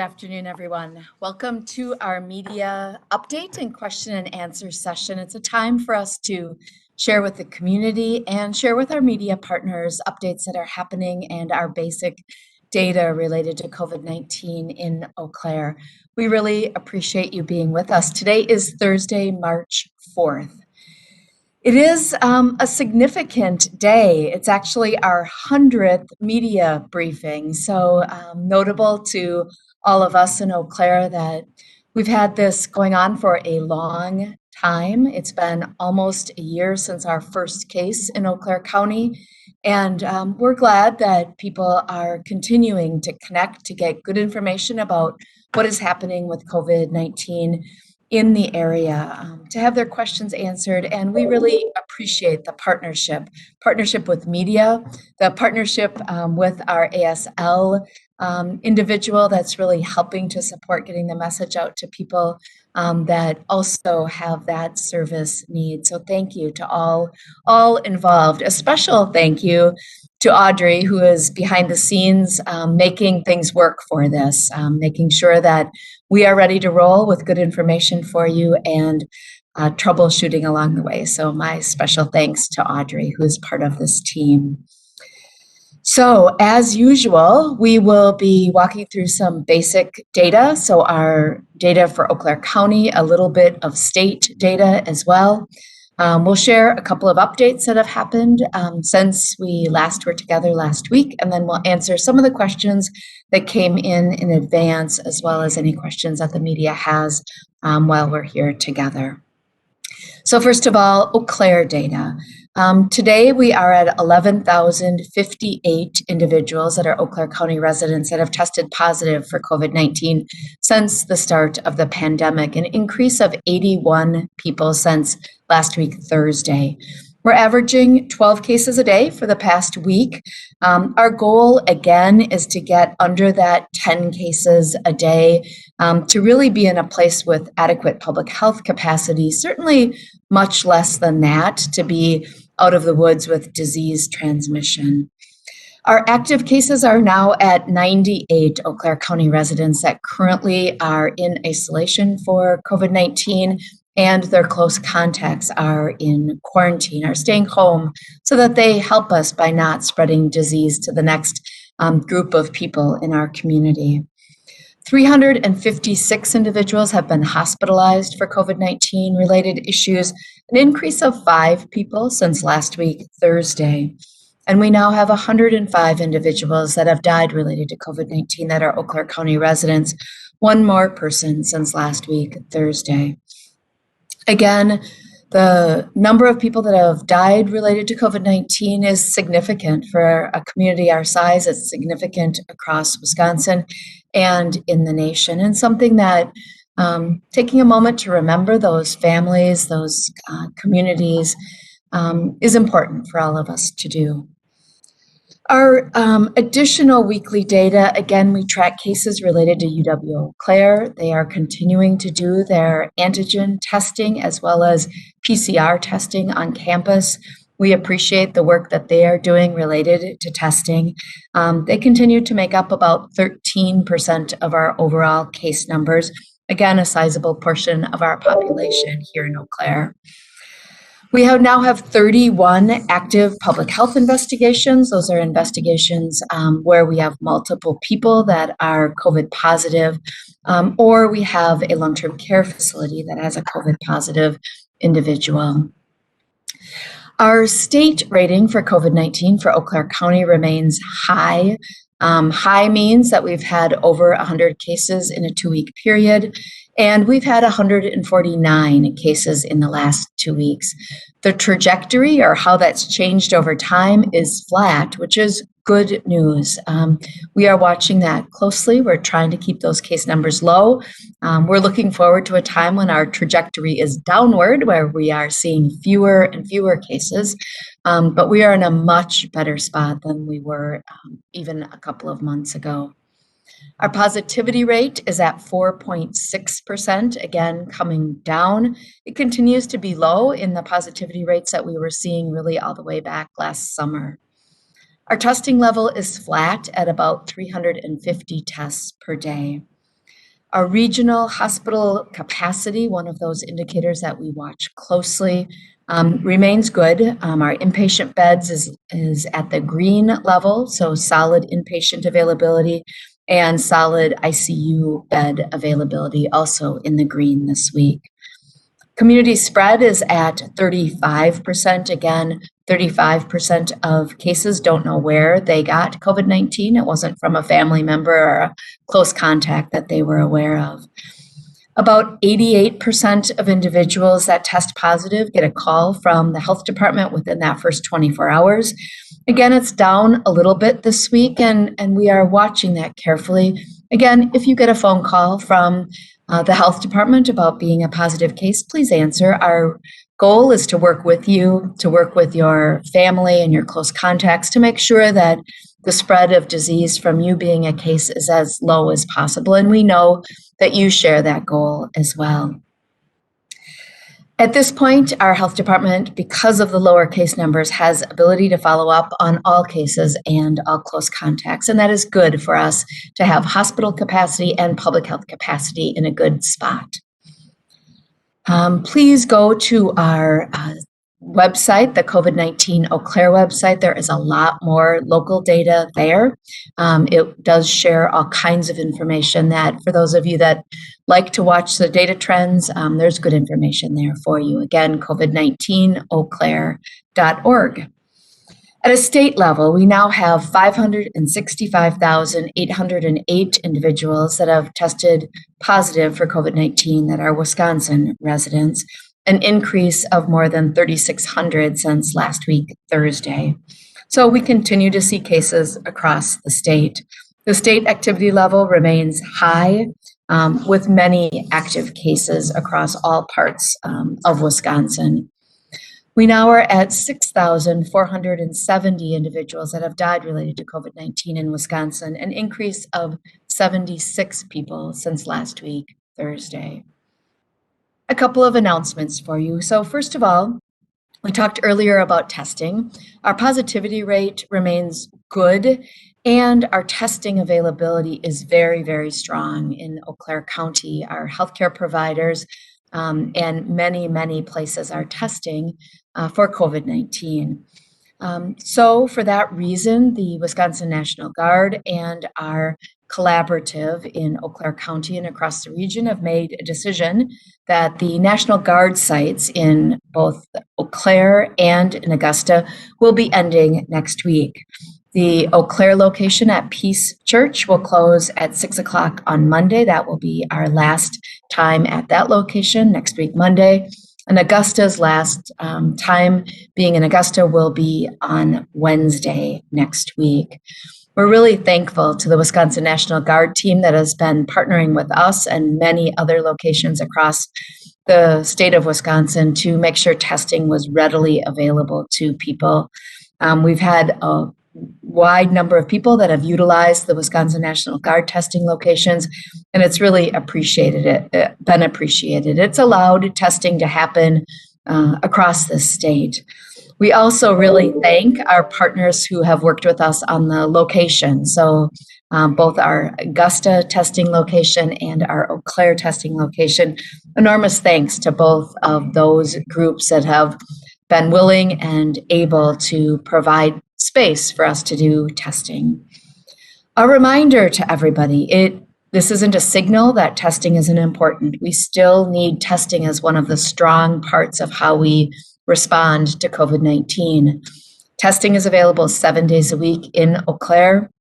afternoon, everyone. Welcome to our media update and question and answer session. It's a time for us to share with the community and share with our media partners updates that are happening and our basic data related to COVID-19 in Eau Claire. We really appreciate you being with us. Today is Thursday, March 4th. It is a significant day. It's actually our 100th media briefing. So notable to all of us in Eau Claire that we've had this going on for a long time. It's been almost a year since our first case in Eau Claire County. And we're glad that people are continuing to connect to get good information about what is happening with COVID-19 in the area, to have their questions answered. And we really appreciate the partnership with media, the partnership with our ASL individual that's really helping to support getting the message out to people that also have that service need. So thank you to all involved. A special thank you to Audrey, who is behind the scenes making things work for this, making sure that we are ready to roll with good information for you and troubleshooting along the way. So my special thanks to Audrey, who is part of this team. So as usual, we will be walking through some basic data. So our data for Eau Claire County, a little bit of state data as well. We'll share a couple of updates that have happened since we last were together last week, and then we'll answer some of the questions that came in advance, as well as any questions that the media has while we're here together. So first of all, Eau Claire data. Today we are at 11,058 individuals that are Eau Claire County residents that have tested positive for COVID-19 since the start of the pandemic, an increase of 81 people since last week, Thursday. We're averaging 12 cases a day for the past week. Our goal, again, is to get under that 10 cases a day to really be in a place with adequate public health capacity, certainly much less than that to be out of the woods with disease transmission. Our active cases are now at 98 Eau Claire County residents that currently are in isolation for COVID-19, and their close contacts are in quarantine, are staying home so that they help us by not spreading disease to the next group of people in our community. 356 individuals have been hospitalized for COVID-19 related issues, an increase of 5 people since last week, Thursday. And we now have 105 individuals that have died related to COVID-19 that are Eau Claire County residents, one more person since last week, Thursday. Again, the number of people that have died related to COVID-19 is significant for a community our size. It's significant across Wisconsin and in the nation, and something that taking a moment to remember those families, those communities is important for all of us to do. Our additional weekly data, again, we track cases related to UW Eau Claire. They are continuing to do their antigen testing as well as PCR testing on campus. We appreciate the work that they are doing related to testing. They continue to make up about 13% of our overall case numbers. Again, a sizable portion of our population here in Eau Claire. We now have 31 active public health investigations. Those are investigations where we have multiple people that are COVID positive, or we have a long-term care facility that has a COVID positive individual. Our state rating for COVID-19 for Eau Claire County remains high. High means that we've had over 100 cases in a 2-week period, and we've had 149 cases in the last 2 weeks. The trajectory, or how that's changed over time, is flat, which is good news. We are watching that closely. We're trying to keep those case numbers low. We're looking forward to a time when our trajectory is downward, where we are seeing fewer and fewer cases, but we are in a much better spot than we were even a couple of months ago. Our positivity rate is at 4.6%, again, coming down. It continues to be low in the positivity rates that we were seeing really all the way back last summer. Our testing level is flat at about 350 tests per day. Our regional hospital capacity, one of those indicators that we watch closely, remains good. Our inpatient beds is at the green level, so solid inpatient availability, and solid ICU bed availability also in the green this week. Community spread is at 35%. Again, 35% of cases don't know where they got COVID-19. It wasn't from a family member or a close contact that they were aware of. About 88% of individuals that test positive get a call from the health department within that first 24 hours. Again, it's down a little bit this week, and we are watching that carefully. Again, if you get a phone call from the health department about being a positive case, please answer. Our goal is to work with you, to work with your family and your close contacts to make sure that the spread of disease from you being a case is as low as possible. And we know that you share that goal as well. At this point, our health department, because of the lower case numbers, has ability to follow up on all cases and all close contacts. And that is good for us to have hospital capacity and public health capacity in a good spot. Please go to our website, the COVID-19 Eau Claire website. There is a lot more local data there. It does share all kinds of information that, for those of you that like to watch the data trends, there's good information there for you. Again, COVID-19eauclaire.org. At a state level, we now have 565,808 individuals that have tested positive for COVID-19 that are Wisconsin residents, an increase of more than 3,600 since last week, Thursday. So we continue to see cases across the state. The state activity level remains high, with many active cases across all parts of Wisconsin. We now are at 6,470 individuals that have died related to COVID-19 in Wisconsin, an increase of 76 people since last week, Thursday. A couple of announcements for you. So first of all, we talked earlier about testing. Our positivity rate remains good, and our testing availability is very, very strong in Eau Claire County. Our healthcare providers and many places are testing for COVID-19. So for that reason, the Wisconsin National Guard and our collaborative in Eau Claire County and across the region have made a decision that the National Guard sites in both Eau Claire and in Augusta will be ending next week. The Eau Claire location at Peace Church will close at 6 o'clock on Monday. That will be our last time at that location next week, Monday. And Augusta's last time being in Augusta will be on Wednesday next week. We're really thankful to the Wisconsin National Guard team that has been partnering with us and many other locations across the state of Wisconsin to make sure testing was readily available to people. We've had a wide number of people that have utilized the Wisconsin National Guard testing locations, and it's really been appreciated. It's allowed testing to happen across the state. We also really thank our partners who have worked with us on the location. So both our Augusta testing location and our Eau Claire testing location. Enormous thanks to both of those groups that have been willing and able to provide space for us to do testing. A reminder to everybody, this isn't a signal that testing isn't important. We still need testing as one of the strong parts of how we respond to COVID-19. Testing is available 7 days a week in Eau Claire.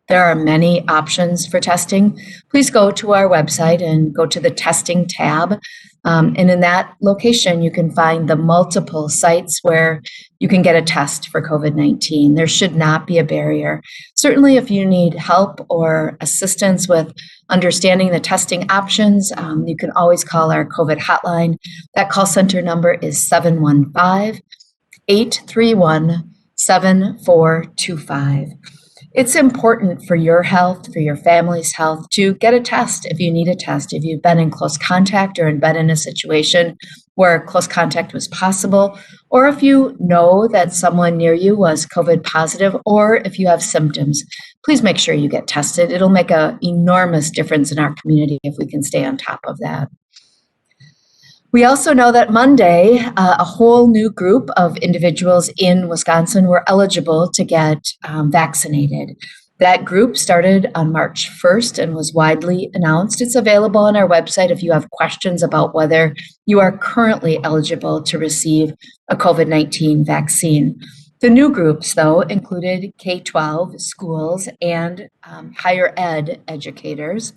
There are many options for testing. Please go to our website and go to the testing tab. And in that location, you can find the multiple sites where you can get a test for COVID-19. There should not be a barrier. Certainly, if you need help or assistance with understanding the testing options, you can always call our COVID hotline. That call center number is 715-831-7425. It's important for your health, for your family's health, to get a test if you need a test. If you've been in close contact or been in a situation where close contact was possible, or if you know that someone near you was COVID positive, or if you have symptoms, please make sure you get tested. It'll make an enormous difference in our community if we can stay on top of that. We also know that Monday, a whole new group of individuals in Wisconsin were eligible to get vaccinated. That group started on March 1st and was widely announced. It's available on our website if you have questions about whether you are currently eligible to receive a COVID-19 vaccine. The new groups, though, included K-12 schools and higher ed educators,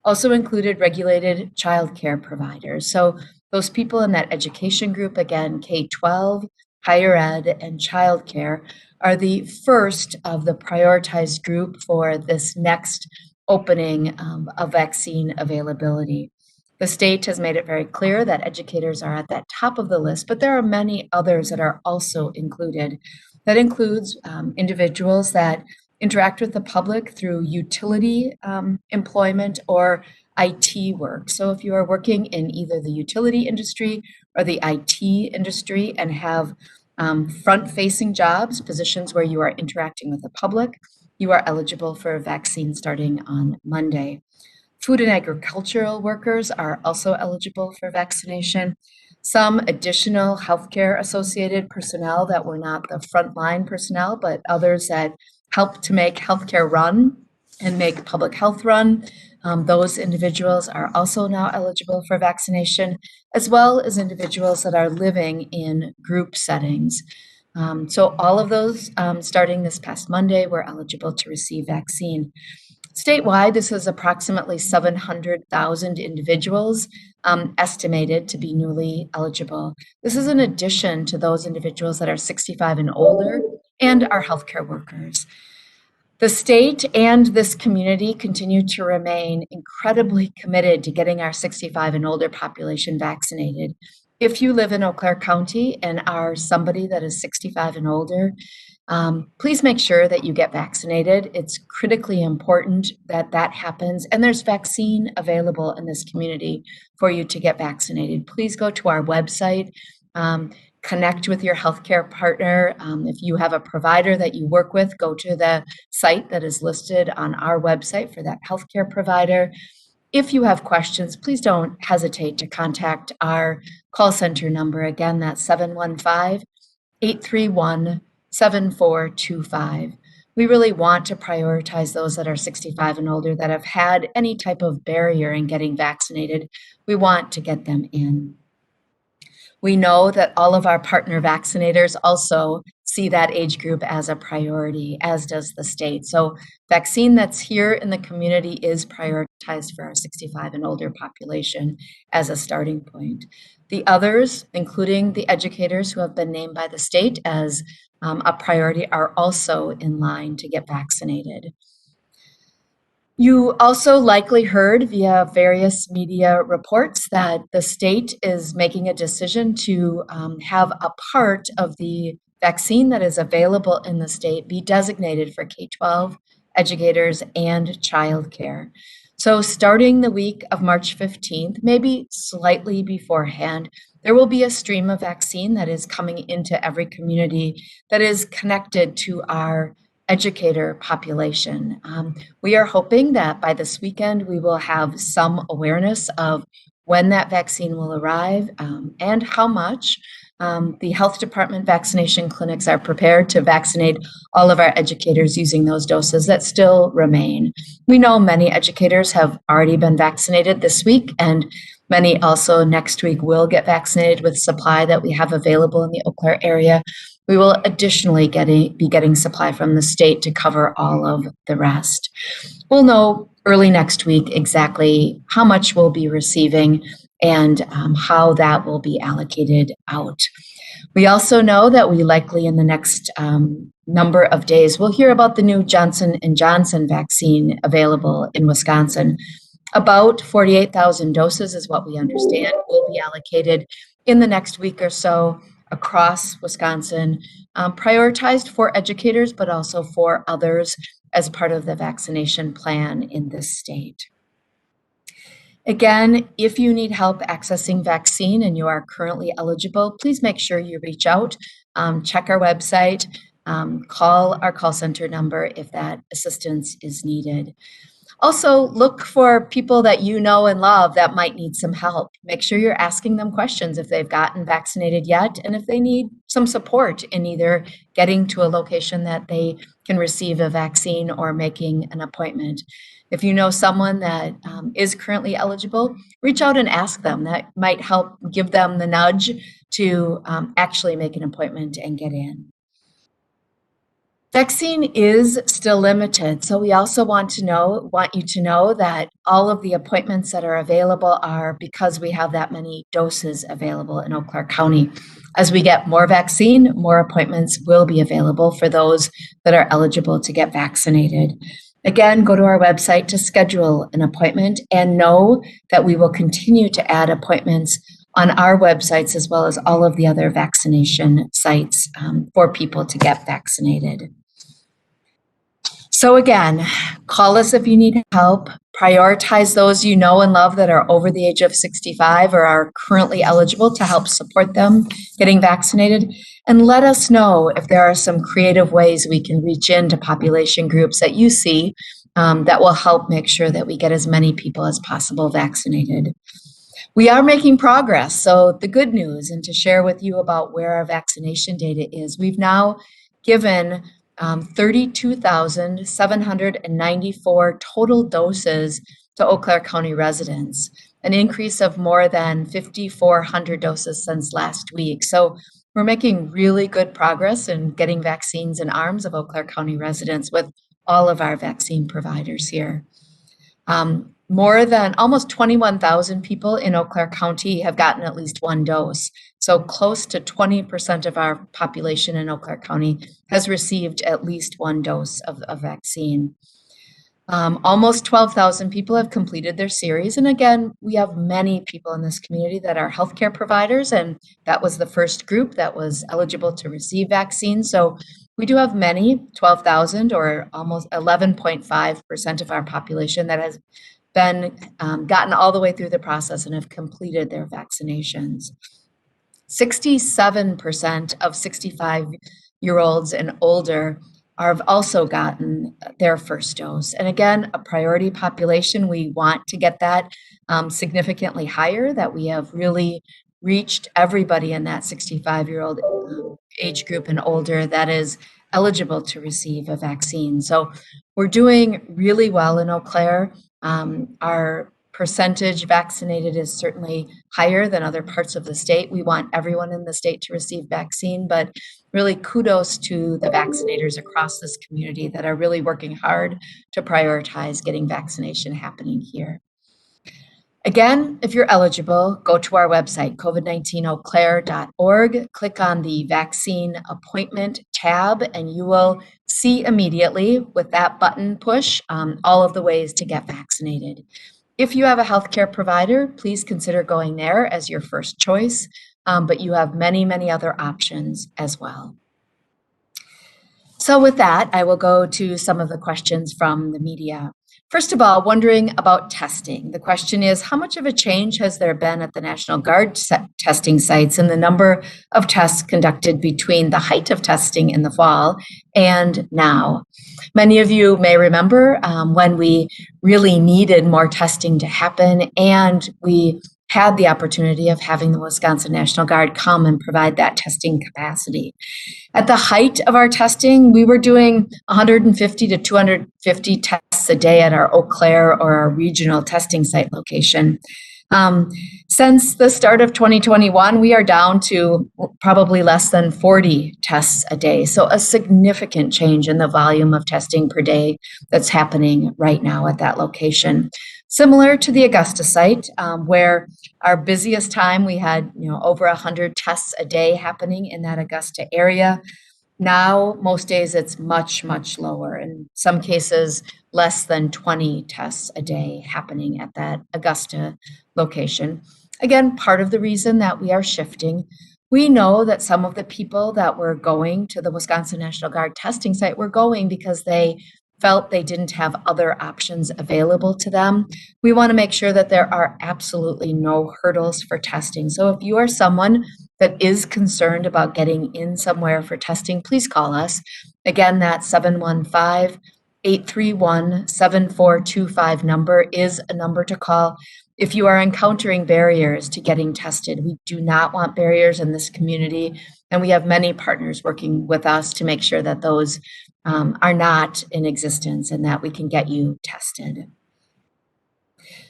also included regulated childcare providers. So those people in that education group, again, K-12, higher ed, and childcare, are the first of the prioritized group for this next opening of vaccine availability. The state has made it very clear that educators are at that top of the list, but there are many others that are also included. That includes individuals that interact with the public through utility employment or IT work. So if you are working in either the utility industry or the IT industry and have front-facing jobs, positions where you are interacting with the public, you are eligible for a vaccine starting on Monday. Food and agricultural workers are also eligible for vaccination. Some additional healthcare associated personnel that were not the frontline personnel, but others that help to make healthcare run and make public health run. Those individuals are also now eligible for vaccination, as well as individuals that are living in group settings. So all of those, starting this past Monday, were eligible to receive vaccine. Statewide, this is approximately 700,000 individuals estimated to be newly eligible. This is in addition to those individuals that are 65 and older and our healthcare workers. The state and this community continue to remain incredibly committed to getting our 65 and older population vaccinated. If you live in Eau Claire County and are somebody that is 65 and older, please make sure that you get vaccinated. It's critically important that that happens, and there's vaccine available in this community for you to get vaccinated. Please go to our website, connect with your healthcare partner. If you have a provider that you work with, go to the site that is listed on our website for that healthcare provider. If you have questions, please don't hesitate to contact our call center number. Again, that's 715-831-7425. We really want to prioritize those that are 65 and older that have had any type of barrier in getting vaccinated. We want to get them in. We know that all of our partner vaccinators also see that age group as a priority, as does the state. So vaccine that's here in the community is prioritized for our 65 and older population as a starting point. The others, including the educators who have been named by the state as a priority, are also in line to get vaccinated. You also likely heard via various media reports that the state is making a decision to have a part of the vaccine that is available in the state be designated for K-12 educators and childcare. So starting the week of March 15th, maybe slightly beforehand, there will be a stream of vaccine that is coming into every community that is connected to our educator population. We are hoping that by this weekend, we will have some awareness of when that vaccine will arrive and how much. The health department vaccination clinics are prepared to vaccinate all of our educators using those doses that still remain. We know many educators have already been vaccinated this week, and many also next week will get vaccinated with supply that we have available in the Eau Claire area. We will additionally be getting supply from the state to cover all of the rest. We'll know early next week exactly how much we'll be receiving and how that will be allocated out. We also know that we likely in the next number of days will hear about the new Johnson & Johnson vaccine available in Wisconsin. About 48,000 doses is what we understand will be allocated in the next week or so across Wisconsin, prioritized for educators, but also for others as part of the vaccination plan in this state. Again, if you need help accessing vaccine and you are currently eligible, please make sure you reach out, check our website, call our call center number if that assistance is needed. Also, look for people that you know and love that might need some help. Make sure you're asking them questions if they've gotten vaccinated yet, and if they need some support in either getting to a location that they can receive a vaccine or making an appointment. If you know someone that is currently eligible, reach out and ask them. That might help give them the nudge to actually make an appointment and get in. Vaccine is still limited, so we also want you to know that all of the appointments that are available are because we have that many doses available in Eau Claire County. As we get more vaccine, more appointments will be available for those that are eligible to get vaccinated. Again, go to our website to schedule an appointment and know that we will continue to add appointments on our websites as well as all of the other vaccination sites for people to get vaccinated. So again, call us if you need help. Prioritize those you know and love that are over the age of 65 or are currently eligible to help support them getting vaccinated. And let us know if there are some creative ways we can reach into population groups that you see that will help make sure that we get as many people as possible vaccinated. We are making progress. So the good news, and to share with you about where our vaccination data is, we've now given 32,794 total doses to Eau Claire County residents, an increase of more than 5,400 doses since last week. So we're making really good progress in getting vaccines in arms of Eau Claire County residents with all of our vaccine providers here. More than almost 21,000 people in Eau Claire County have gotten at least one dose. So close to 20% of our population in Eau Claire County has received at least one dose of vaccine. Almost 12,000 people have completed their series. And again, we have many people in this community that are healthcare providers, and that was the first group that was eligible to receive vaccines. So we do have many, 12,000 or almost 11.5% of our population that has been gotten all the way through the process and have completed their vaccinations. 67% of 65-year-olds and older have also gotten their first dose. And again, a priority population, we want to get that significantly higher, that we have really reached everybody in that 65-year-old age group and older that is eligible to receive a vaccine. So we're doing really well in Eau Claire. Our percentage vaccinated is certainly higher than other parts of the state. We want everyone in the state to receive vaccine, but really kudos to the vaccinators across this community that are really working hard to prioritize getting vaccination happening here. Again, if you're eligible, go to our website, covid19eauclaire.org, click on the vaccine appointment tab, and you will see immediately with that button push all of the ways to get vaccinated. If you have a healthcare provider, please consider going there as your first choice, but you have many, many other options as well. So with that, I will go to some of the questions from the media. First of all, wondering about testing. The question is, how much of a change has there been at the National Guard testing sites and the number of tests conducted between the height of testing in the fall and now? Many of you may remember when we really needed more testing to happen, and we had the opportunity of having the Wisconsin National Guard come and provide that testing capacity. At the height of our testing, we were doing 150 to 250 tests a day at our Eau Claire or our regional testing site location. Since the start of 2021, we are down to probably less than 40 tests a day. So a significant change in the volume of testing per day that's happening right now at that location. Similar to the Augusta site, where our busiest time we had over 100 tests a day happening in that Augusta area. Now, most days it's much, much lower. In some cases, less than 20 tests a day happening at that Augusta location. Again, part of the reason that we are shifting, we know that some of the people that were going to the Wisconsin National Guard testing site were going because they felt they didn't have other options available to them. We want to make sure that there are absolutely no hurdles for testing. So if you are someone that is concerned about getting in somewhere for testing, please call us. Again, that 715-831-7425 number is a number to call. If you are encountering barriers to getting tested, we do not want barriers in this community. And we have many partners working with us to make sure that those are not in existence and that we can get you tested.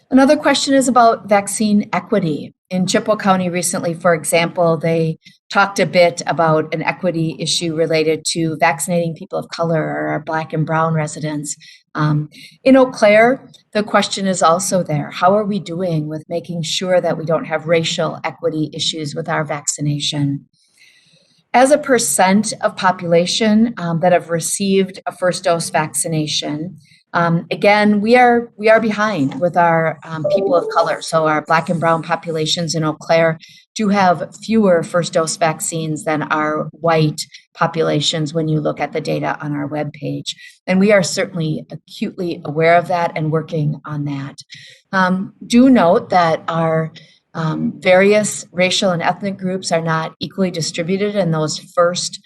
Another question is about vaccine equity. In Chippewa County recently, for example, they talked a bit about an equity issue related to vaccinating people of color or our Black and Brown residents. In Eau Claire, the question is also there. How are we doing with making sure that we don't have racial equity issues with our vaccination? As a percent of population that have received a first dose vaccination, again, we are behind with our people of color. So our Black and Brown populations in Eau Claire do have fewer first dose vaccines than our white populations when you look at the data on our webpage. And we are certainly acutely aware of that and working on that. Do note that our various racial and ethnic groups are not equally distributed in those first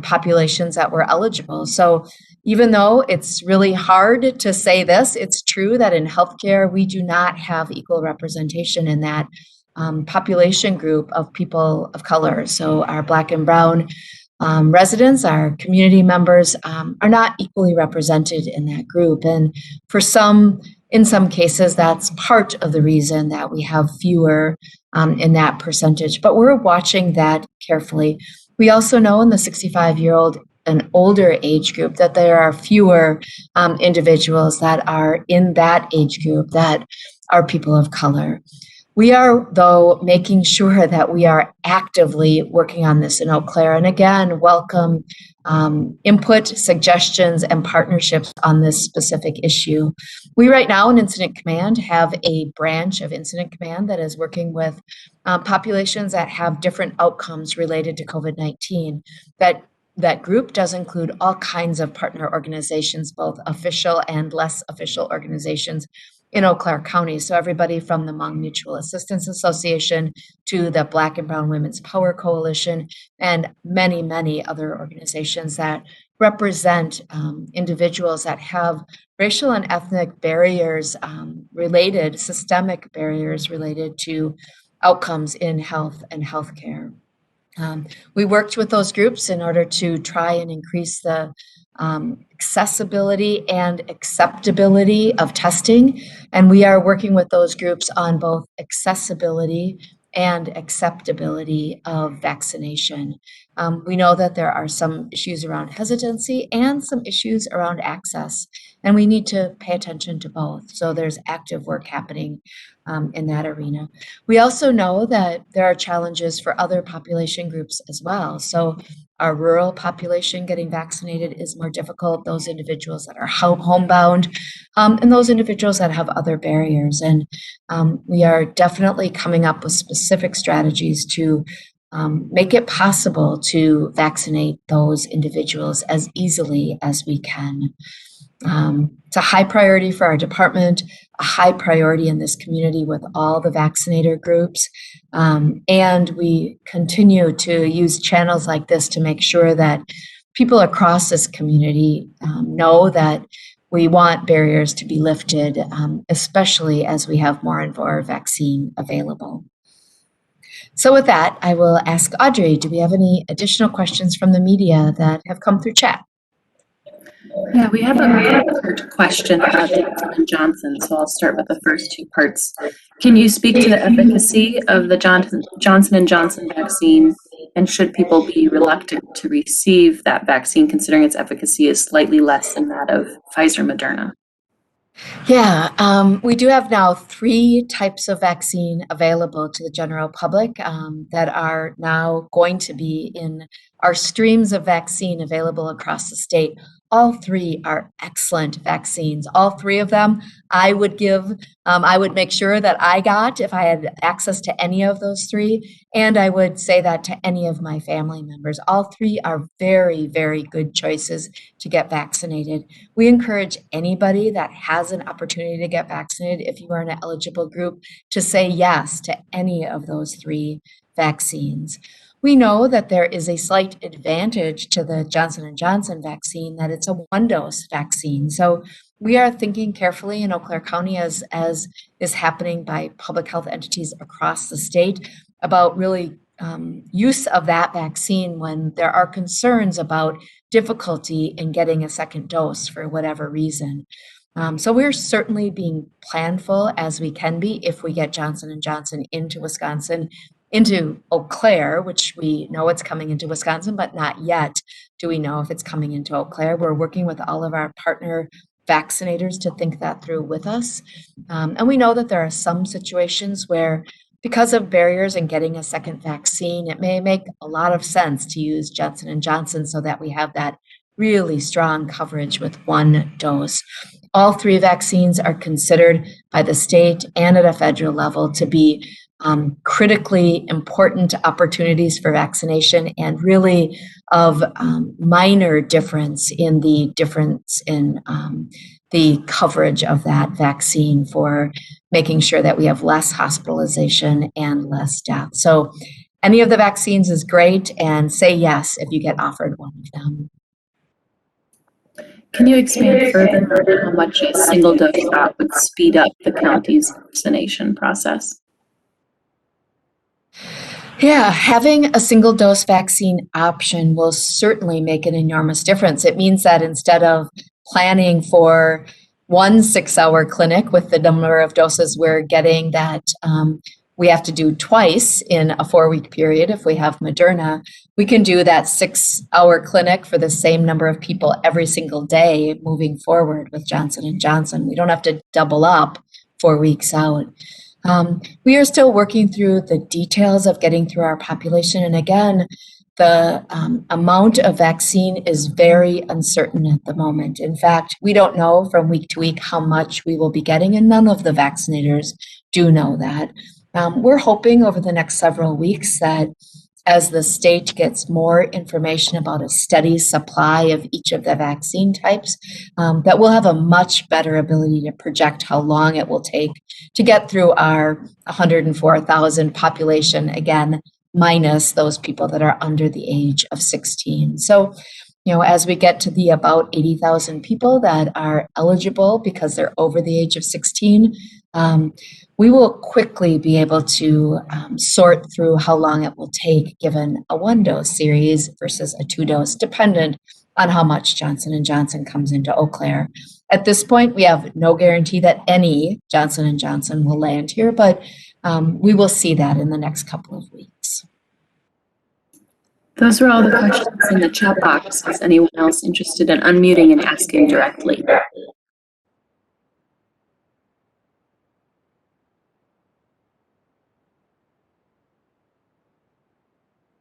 populations that were eligible. So even though it's really hard to say this, it's true that in healthcare, we do not have equal representation in that population group of people of color. So our Black and Brown residents, our community members are not equally represented in that group. And in some cases, that's part of the reason that we have fewer in that percentage. But we're watching that carefully. We also know in the 65-year-old and older age group that there are fewer individuals that are in that age group that are people of color. We are, though, making sure that we are actively working on this in Eau Claire. And again, welcome input, suggestions, and partnerships on this specific issue. We right now in Incident Command have a branch of Incident Command that is working with populations that have different outcomes related to COVID-19. That group does include all kinds of partner organizations, both official and less official organizations in Eau Claire County. So everybody from the Hmong Mutual Assistance Association to the Black and Brown Women's Power Coalition and many, many other organizations that represent individuals that have racial and ethnic barriers systemic barriers related to outcomes in health and healthcare. We worked with those groups in order to try and increase the accessibility and acceptability of testing. And we are working with those groups on both accessibility and acceptability of vaccination. We know that there are some issues around hesitancy and some issues around access, and we need to pay attention to both. So there's active work happening in that arena. We also know that there are challenges for other population groups as well. So our rural population getting vaccinated is more difficult, those individuals that are homebound, and those individuals that have other barriers. And we are definitely coming up with specific strategies to make it possible to vaccinate those individuals as easily as we can. It's a high priority for our department, a high priority in this community with all the vaccinator groups. And we continue to use channels like this to make sure that people across this community know that we want barriers to be lifted, especially as we have more and more vaccine available. So with that, I will ask Audrey, do we have any additional questions from the media that have come through chat? Yeah, we have a question about Johnson & Johnson, so I'll start with the first two parts. Can you speak to the efficacy of the Johnson & Johnson vaccine, and should people be reluctant to receive that vaccine considering its efficacy is slightly less than that of Pfizer Moderna? Yeah, we do have now 3 types of vaccine available to the general public that are now going to be in our streams of vaccine available across the state. all three are excellent vaccines. All three of them I would give, I would make sure that I got if I had access to any of those three. And I would say that to any of my family members. All three are very, very good choices to get vaccinated. We encourage anybody that has an opportunity to get vaccinated, if you are in an eligible group, to say yes to any of those three vaccines. We know that there is a slight advantage to the Johnson & Johnson vaccine, that it's a one-dose vaccine. So we are thinking carefully in Eau Claire County, as is happening by public health entities across the state, about really use of that vaccine when there are concerns about difficulty in getting a second dose for whatever reason. So we're certainly being planful as we can be if we get Johnson & Johnson into Wisconsin, into Eau Claire, which we know it's coming into Wisconsin, but not yet do we know if it's coming into Eau Claire. We're working with all of our partner vaccinators to think that through with us. And we know that there are some situations where, because of barriers in getting a second vaccine, it may make a lot of sense to use Johnson & Johnson so that we have that really strong coverage with one dose. All three vaccines are considered by the state and at a federal level to be critically important opportunities for vaccination, and really of minor difference in the the coverage of that vaccine for making sure that we have less hospitalization and less death. So any of the vaccines is great, and say yes if you get offered one of them. Can you expand further on how much a single dose shot would speed up the county's vaccination process? Yeah, having a single dose vaccine option will certainly make an enormous difference. It means that instead of planning for one 6-hour clinic with the number of doses we're getting, that we have to do twice in a 4-week period if we have Moderna, we can do that 6-hour clinic for the same number of people every single day moving forward with Johnson & Johnson. We don't have to double up 4 weeks out. We are still working through the details of getting through our population. And again, the amount of vaccine is very uncertain at the moment. In fact, we don't know from week to week how much we will be getting, and none of the vaccinators do know that. We're hoping over the next several weeks that as the state gets more information about a steady supply of each of the vaccine types, that we'll have a much better ability to project how long it will take to get through our 104,000 population, again, minus those people that are under the age of 16. So, as we get to the about 80,000 people that are eligible because they're over the age of 16, we will quickly be able to sort through how long it will take given a 1-dose series versus a 2-dose, dependent on how much Johnson & Johnson comes into Eau Claire. At this point, we have no guarantee that any Johnson & Johnson will land here, but we will see that in the next couple of weeks. Those were all the questions in the chat box. Is anyone else interested in unmuting and asking directly?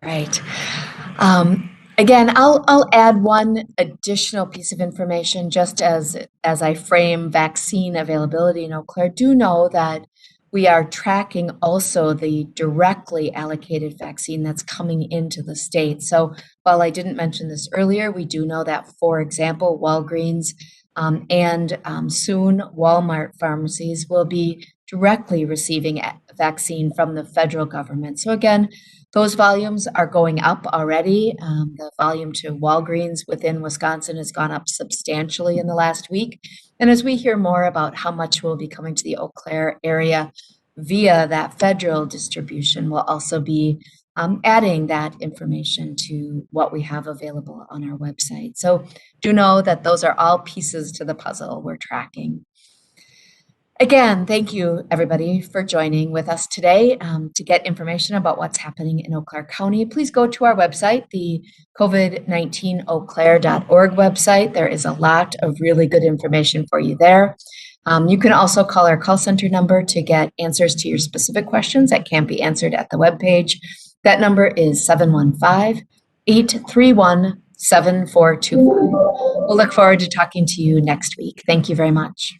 Right. Again, I'll add one additional piece of information just as I frame vaccine availability in Eau Claire. Do know that we are tracking also the directly allocated vaccine that's coming into the state. So while I didn't mention this earlier, we do know that, for example, Walgreens and soon Walmart pharmacies will be directly receiving a vaccine from the federal government. So again, those volumes are going up already. The volume to Walgreens within Wisconsin has gone up substantially in the last week. And as we hear more about how much will be coming to the Eau Claire area via that federal distribution, we'll also be adding that information to what we have available on our website. So do know that those are all pieces to the puzzle we're tracking. Again, thank you, everybody, for joining with us today. To get information about what's happening in Eau Claire County, please go to our website, the COVID-19eauclaire.org website. There is a lot of really good information for you there. You can also call our call center number to get answers to your specific questions that can't be answered at the webpage. That number is 715-831 7425. We'll look forward to talking to you next week. Thank you very much.